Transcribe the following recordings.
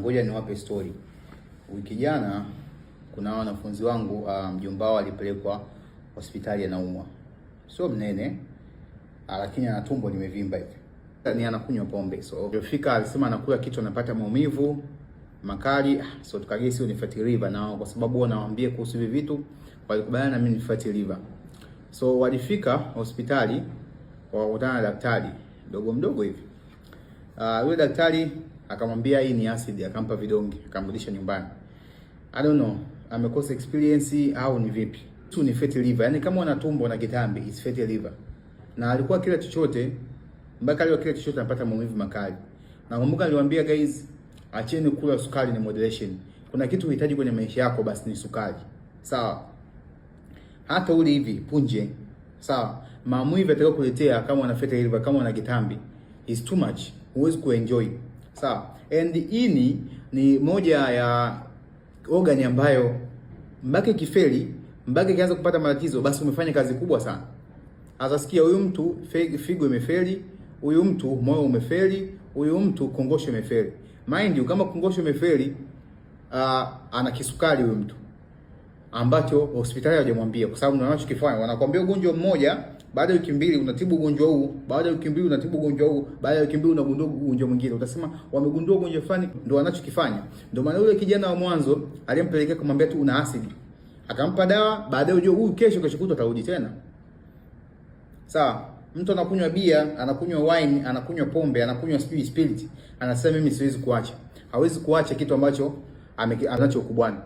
Ngoja niwape story. Wiki jana kuna wanafunzi wangu mjomba wao alipelekwa hospitali anaumwa. Sio mnene, lakini ana tumbo limevimba hivi. Ni anakunywa pombe. So alipofika alisema anakula kitu anapata maumivu makali. So tukagesi ni fatty liver, na kwa sababu wanawaambia kuhusu hivi vitu walikubaliana na mimi ni fatty liver. So walifika hospitali wakakutana na daktari mdogo hivi. Yule daktari akamwambia hii ni acid, akampa vidonge, akamrudisha nyumbani. I don't know, amekosa experience au ni vipi. Tu ni fatty liver. Yaani kama una tumbo na kitambi, it's fatty liver. Na alikuwa kila chochote, mpaka leo kila chochote anapata maumivu makali. Na kumbuka niliwaambia guys, acheni kula sukari na moderation. Kuna kitu unahitaji kwenye maisha yako, basi ni sukari. Sawa? Hata ule hivi punje, sawa? Maumivu yatakayokuletea kama una fatty liver, kama una kitambi, is too much. Huwezi kuenjoy. Sawa? And ini ni moja ya organ ambayo mbaki kifeli, mbaki kianza kupata matatizo, basi umefanya kazi kubwa sana. Atasikia huyu mtu figo imefeli, huyu mtu moyo umefeli, huyu mtu kongosho imefeli. Mind you, kama kongosho imefeli, ana kisukari huyu mtu, ambacho hospitali hawajamwambia, kwa sababu wanachokifanya wanakuambia ugonjwa mmoja, baada ya wiki mbili unatibu ugonjwa huu, baada ya wiki mbili unatibu ugonjwa huu, baada ya wiki mbili unagundua ugonjwa mwingine. Utasema wamegundua ugonjwa fulani, ndio wanachokifanya. Ndio maana yule kijana wa mwanzo aliyempelekea kumwambia tu una asidi, akampa dawa, baadaye unajua huyu kesho kutwa atarudi tena. Sawa? Mtu anakunywa bia, anakunywa wine, anakunywa pombe, anakunywa spirit, anasema mimi siwezi kuacha. Hawezi kuacha kitu ambacho anacho ukubwani.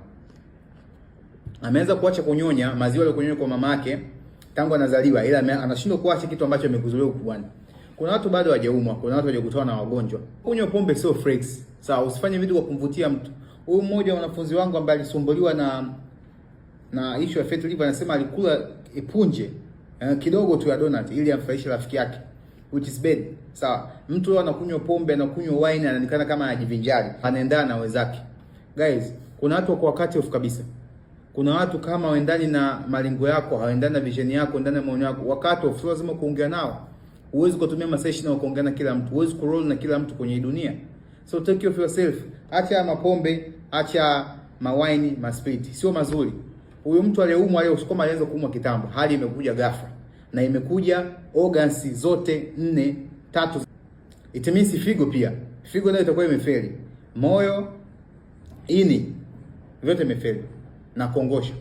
Ameanza kuacha kunyonya maziwa ile kunyonya kwa mama yake tangu anazaliwa, ila anashindwa kuacha kitu ambacho amekuzoea ukubwani. Kuna watu bado hawajaumwa, kuna watu hawajakutana na wagonjwa. Kunywa pombe sio flex. Sawa, usifanye vitu kwa kumvutia mtu. Huyu mmoja wa wanafunzi wangu ambaye alisumbuliwa na issue ya fatty liver anasema alikula punje kidogo tu ya donut ili amfurahishe rafiki yake, which is bad. Sawa, mtu anakunywa pombe, anakunywa wine, anaonekana kama anajivinjari, anaendana na wenzake. Guys, kuna watu kwa wakati off kabisa. Kuna watu kama waendani na malengo yako, hawaendani na vision yako, hawaendani na maono yako, wakati off lazima kuongea nao. Huwezi kutumia masaa 20 na kuongea na kila mtu, huwezi kuroll na kila mtu kwenye dunia. So take care of yourself. Acha mapombe, acha mawine, maspirit, sio mazuri. Huyo mtu aliyeumwa leo kama alianza kuumwa kitambo, hali imekuja ghafla na imekuja organs zote 3. It means figo pia. Figo nayo itakuwa imefeli. Moyo, ini, vyote imefeli na kongosho.